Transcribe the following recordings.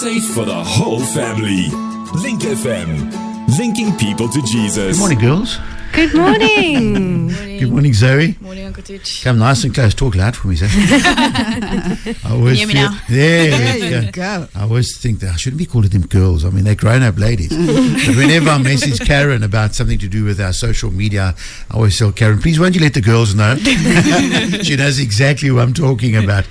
safe for the whole family. Link FM, linking people to Jesus. Good morning, girls. Good morning. Good morning, Zoe. Morning, Uncle Titch. Come nice and close. Talk loud for me, Zoe. I always Hear me now? There you go. I always think that I shouldn't be calling them girls. I mean, they're grown-up ladies. But whenever I message Karen about something to do with our social media, I always tell Karen, please won't you let the girls know? She knows exactly what I'm talking about.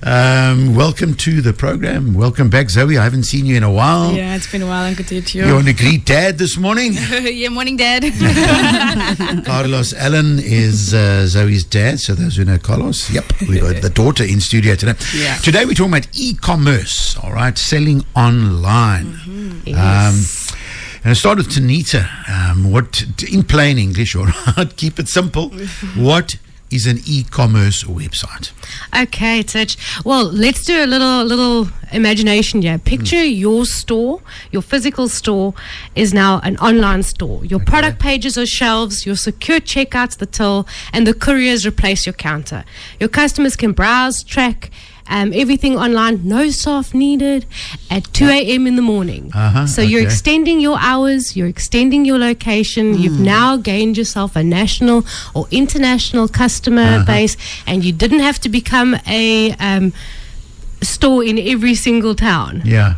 Welcome to the program. Welcome back, Zoe. I haven't seen you in a while. Yeah, it's been a while, Uncle Titch. You're on a great dad this morning. Yeah, morning, Dad. Carlos Allen is Zoe's dad, so those who know Carlos. Yep, we got the daughter in studio today. Yeah. Today we're talking about e-commerce, all right, selling online. Yes. And I start with Tanita. What, in plain English, all right, keep it simple. What is an e-commerce website? Okay, Titch. Well, let's do a little imagination here. Picture your store, your physical store is now an online store. Your product pages are shelves, your secure checkouts the till, and the couriers replace your counter. Your customers can browse, track, everything online, no staff needed at 2 a.m. in the morning. So you're extending your hours, you're extending your location, you've now gained yourself a national or international customer base, and you didn't have to become a store in every single town. Yeah,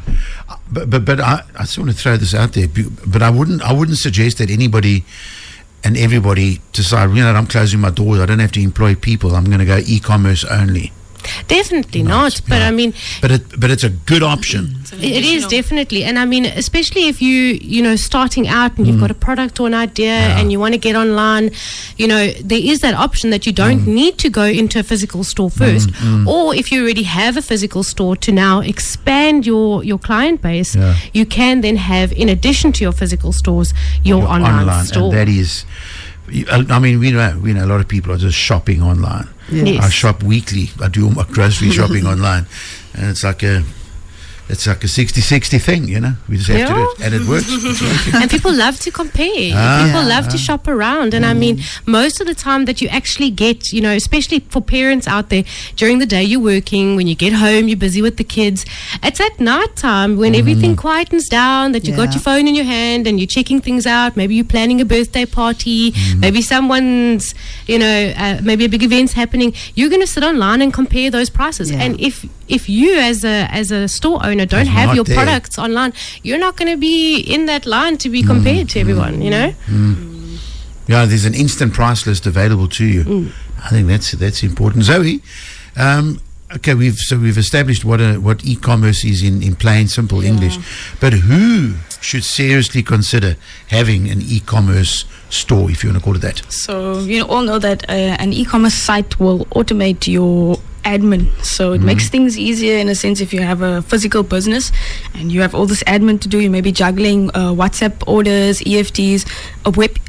but I just want to throw this out there. But I wouldn't suggest that anybody and everybody decide, I'm closing my doors, I don't have to employ people, I'm going to go e-commerce only. Definitely not, but I mean, but it's a good option. It is definitely, and I mean, especially if you starting out and you've got a product or an idea and you want to get online, there is that option that you don't need to go into a physical store first, or if you already have a physical store, to now expand your client base, you can then have, in addition to your physical stores, your online store. And that is, I mean, we know a lot of people are just shopping online. Yes. I shop weekly. I do all my grocery shopping online, and it's like a 60-60 thing, we just have to do it, and it works. It's working. And people love to compare. People love to shop around, and I mean, most of the time that you actually get, especially for parents out there, during the day you're working, when you get home you're busy with the kids, it's at night time when everything quietens down, that you got your phone in your hand and you're checking things out. Maybe you're planning a birthday party, maybe someone's, maybe a big event's happening. You're going to sit online and compare those prices, and if you as a store owner don't have your products online, you're not going to be in that line to be compared to everyone, Yeah, there's an instant price list available to you. I think that's important. Zoe, okay, we've established what e-commerce is in plain simple English, but who should seriously consider having an e-commerce store, if you want to call it that? So you all know that an e-commerce site will automate your admin, so it makes things easier in a sense. If you have a physical business and you have all this admin to do, you may be juggling WhatsApp orders, EFTs.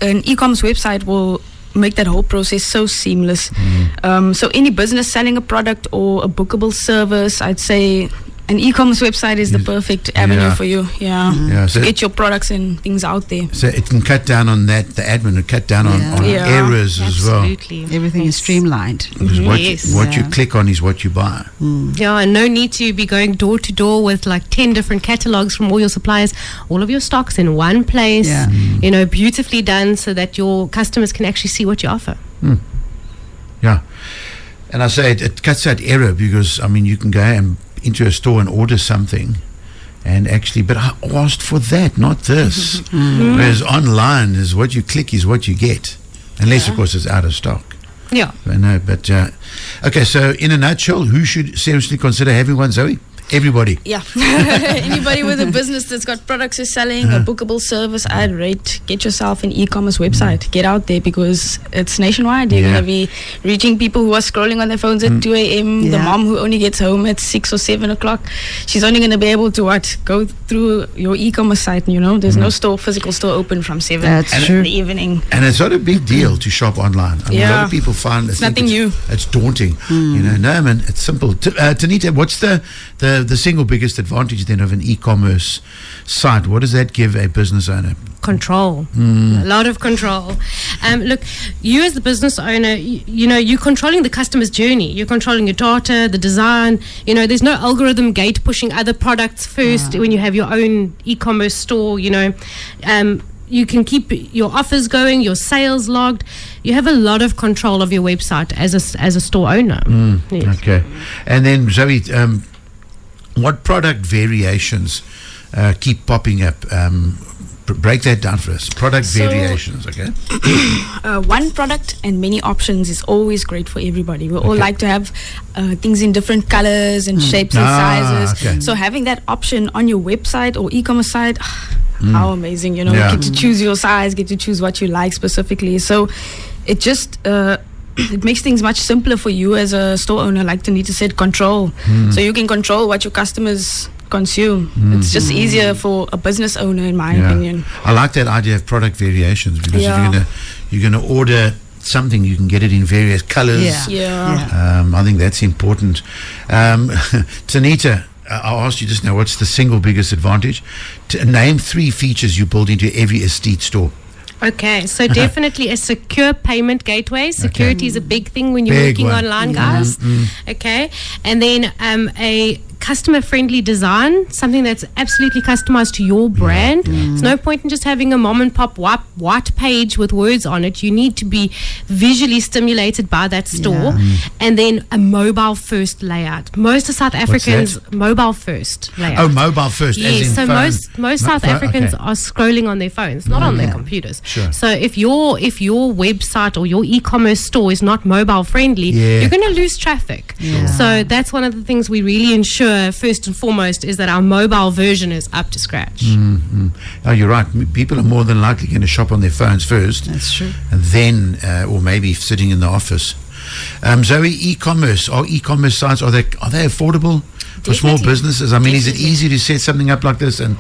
An e-commerce website will make that whole process so seamless. So any business selling a product or a bookable service, I'd say an e-commerce website is the perfect avenue for you. So get your products and things out there. So it can cut down on that, the admin, and cut down on errors as well. Absolutely. Everything is streamlined. Because what you click on is what you buy. Yeah, and no need to be going door to door with like 10 different catalogs from all your suppliers. All of your stocks in one place, beautifully done, so that your customers can actually see what you offer. Yeah. And I say it cuts out error, because, I mean, you can go into a store and order something, and actually, but I asked for that, not this. Whereas online is what you click is what you get, unless of course it's out of stock. Yeah. I know, but okay, so in a nutshell, who should seriously consider having one, Zoe? Everybody. Yeah. Anybody with a business that's got products you're selling, a bookable service, I'd rate, get yourself an e-commerce website. Get out there, because it's nationwide. You're going to be reaching people who are scrolling on their phones at 2 a.m. The mom who only gets home at 6 or 7 o'clock, she's only going to be able to go through your e-commerce site. There's no physical store open from 7 in the evening. And it's not a big deal to shop online. I mean, a lot of people find it's nothing new. It's daunting. No, man, it's simple. Tanita, what's the the single biggest advantage then of an e-commerce site, what does that give a business owner? Control. A lot of control. Look, you as the business owner, you're controlling the customer's journey. You're controlling your data, the design. There's no algorithm gate pushing other products first when you have your own e-commerce store. You can keep your offers going, your sales logged. You have a lot of control of your website as a store owner. Yes. Okay. And then, Zoe, what product variations keep popping up? Break that down for us. Product variations, okay? One product and many options is always great for everybody. We all like to have things in different colors and shapes and sizes. Okay. So having that option on your website or e-commerce site, how amazing, You get to choose your size, get to choose what you like specifically. So it just... it makes things much simpler for you as a store owner, like Tanita said, control. So you can control what your customers consume. It's just easier for a business owner, in my opinion. I like that idea of product variations, because if you're gonna order something, you can get it in various colors. I think that's important. Tanita, I asked you just now, what's the single biggest advantage? Name 3 features you build into every Aesthete store. Okay, so definitely a secure payment gateway. Security is a big thing when you're working online, guys. Okay, and then a customer-friendly design, something that's absolutely customized to your brand. There's no point in just having a mom-and-pop white page with words on it. You need to be visually stimulated by that store. And then a mobile-first layout. Most of South Africans, mobile-first layout. Oh, mobile-first, yes, as in so phone. most South Africans are scrolling on their phones, not on their computers. Sure. So if your website or your e-commerce store is not mobile-friendly, you're going to lose traffic. So that's one of the things we really ensure first and foremost is that our mobile version is up to scratch. Oh, you're right. People are more than likely going to shop on their phones first. That's true. And then, or maybe sitting in the office. Zoe, e-commerce sites, are they affordable for small businesses? I mean, is it easy to set something up like this? And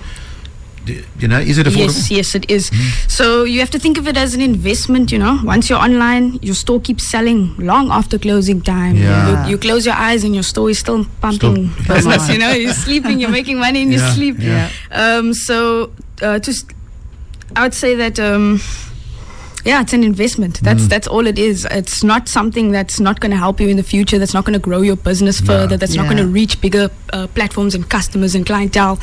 is it affordable? Yes, it is. So you have to think of it as an investment. Once you're online, your store keeps selling long after closing time. You close your eyes and your store is still pumping business. You're sleeping, you're making money in your sleep. So I would say that it's an investment. That's all it is. It's not something that's not going to help you in the future, that's not going to grow your business further, that's not going to reach bigger platforms and customers and clientele.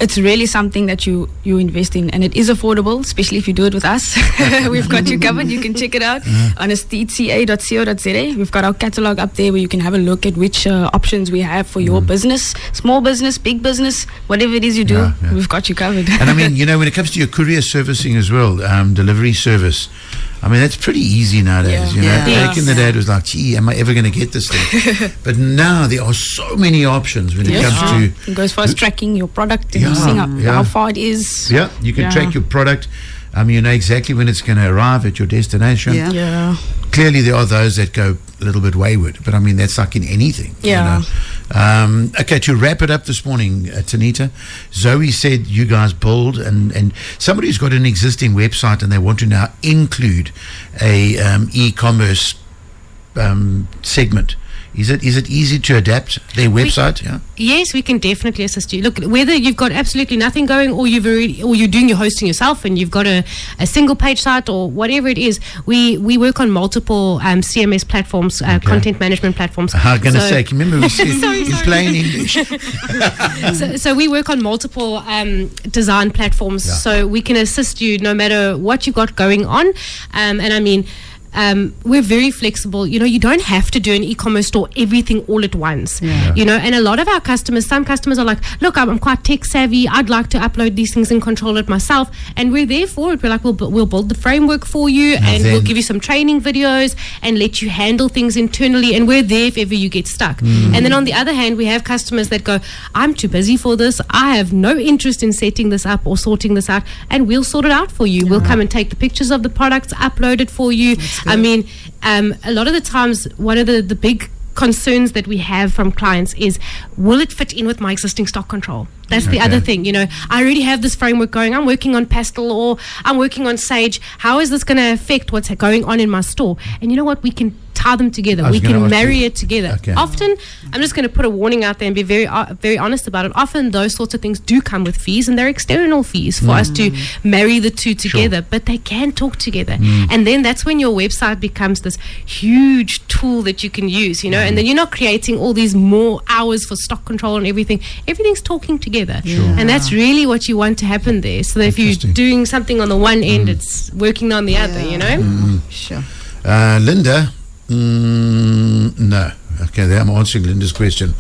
It's really something that you invest in, and it is affordable, especially if you do it with us. We've got you covered. You can check it out on aestheteca.co.za. We've got our catalog up there where you can have a look at which options we have for your business, small business, big business, whatever it is you do, we've got you covered. And I mean, when it comes to your courier servicing as well, delivery service, I mean, that's pretty easy nowadays. Back in the day, it was like, gee, am I ever going to get this thing? But now there are so many options when it comes to... It goes for tracking your product and seeing how far it is. Yeah, you can track your product. You know exactly when it's going to arrive at your destination. Clearly, there are those that go a little bit wayward, but I mean, that's like in anything. Okay, to wrap it up this morning, Tanita, Zoe said you guys build, and somebody who's got an existing website and they want to now include a e-commerce segment. Is it easy to adapt their website? Yes, we can definitely assist you. Look, whether you've got absolutely nothing going, or you're doing your hosting yourself, and you've got a single page site, or whatever it is, we work on multiple CMS platforms, content management platforms. I'm going to say, remember we said in plain English. so we work on multiple design platforms, so we can assist you no matter what you've got going on. And I mean, we're very flexible. You don't have to do an e-commerce store everything all at once. And a lot of our customers, some customers are like, look, I'm quite tech savvy, I'd like to upload these things and control it myself, and we're there for it. We're like, we'll build the framework for you, and we'll give you some training videos and let you handle things internally, and we're there if ever you get stuck. And then on the other hand, we have customers that go, I'm too busy for this, I have no interest in setting this up or sorting this out, and we'll sort it out for you. We'll come and take the pictures of the products, upload it for you. I mean, a lot of the times, one of the big concerns that we have from clients is, will it fit in with my existing stock control? That's the other thing. I already have this framework going. I'm working on Pastel, or I'm working on Sage. How is this going to affect what's going on in my store? And you know what? We can tie them together. I was We gonna can ask marry you. it together. Okay. Often, I'm just going to put a warning out there and be very honest about it. Often those sorts of things do come with fees, and they're external fees for us to marry the two together, but they can talk together. And then that's when your website becomes this huge tool that you can use, and then you're not creating all these more hours for stock control and everything. Everything's talking together. And that's really what you want to happen there. So that if you're doing something on the one end, it's working on the other, Sure. Linda, no. Okay, there I'm answering Linda's question.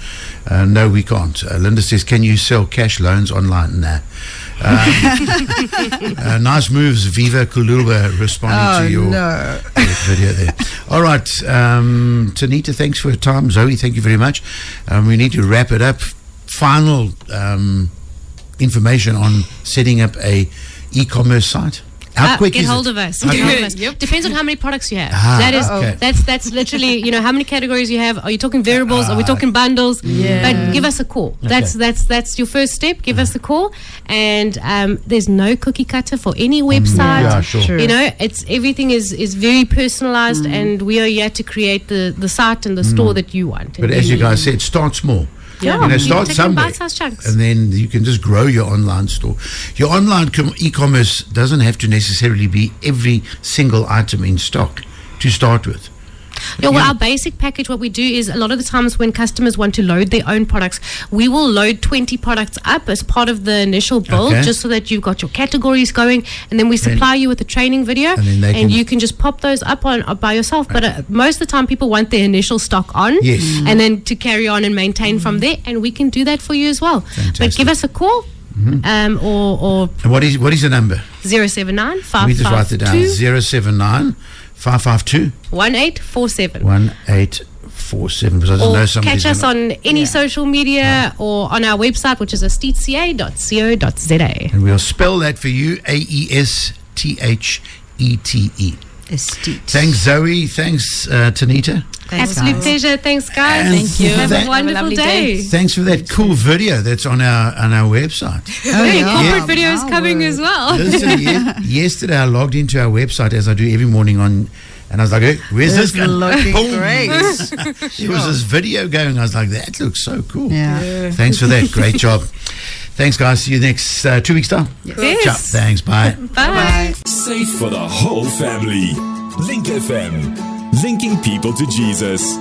No, we can't. Linda says, can you sell cash loans online? Nah. Nice moves, Viva Kululba, responding to your video there. All right, Tanita, thanks for your time. Zoe, thank you very much. We need to wrap it up. Final information on setting up a e-commerce site. How quick get is hold it? of us. How Get quick? hold of us. Depends on how many products you have. That is That's literally how many categories you have. Are you talking variables? Are we talking bundles? But give us a call. That's your first step. Give us a call, and there's no cookie cutter for any website. Yeah, sure. It's everything is very personalized, and we are here to create the site and the store that you want. But as you guys said, start small. Start somewhere, bite-sized chunks. and then you can just grow your online store. Your online e-commerce doesn't have to necessarily be every single item in stock to start with. Our basic package, what we do is a lot of the times when customers want to load their own products, we will load 20 products up as part of the initial build, just so that you've got your categories going, and then we supply you with a training video, and you can just pop those up by yourself. But most of the time people want their initial stock on, and then to carry on and maintain from there, and we can do that for you as well. Fantastic. But give us a call. Or And what is the number? 079 Let me just write it down. 079 552 1847. 1847. Because I don't know Or somebody's catch us gonna- on any social media or on our website, which is aestheteca.co.za. And we'll spell that for you, Aesthete. Aesthete. Thanks, Zoe. Thanks, Tanita. Absolute pleasure. Thanks, guys. And Thank you. Have that- a wonderful lovely day. day. Thanks for that cool video that's on our website. Corporate videos coming as well. Listen, yesterday I logged into our website as I do every morning and I was like, hey, where's this It's gun? looking Boom. great. There was this video going. I was like, that looks so cool. Yeah. Thanks for that. Great job. Thanks, guys. See you next 2 weeks' time. Yes. Ciao. Thanks. Bye. Bye. Safe for the whole family. Link FM. Linking people to Jesus.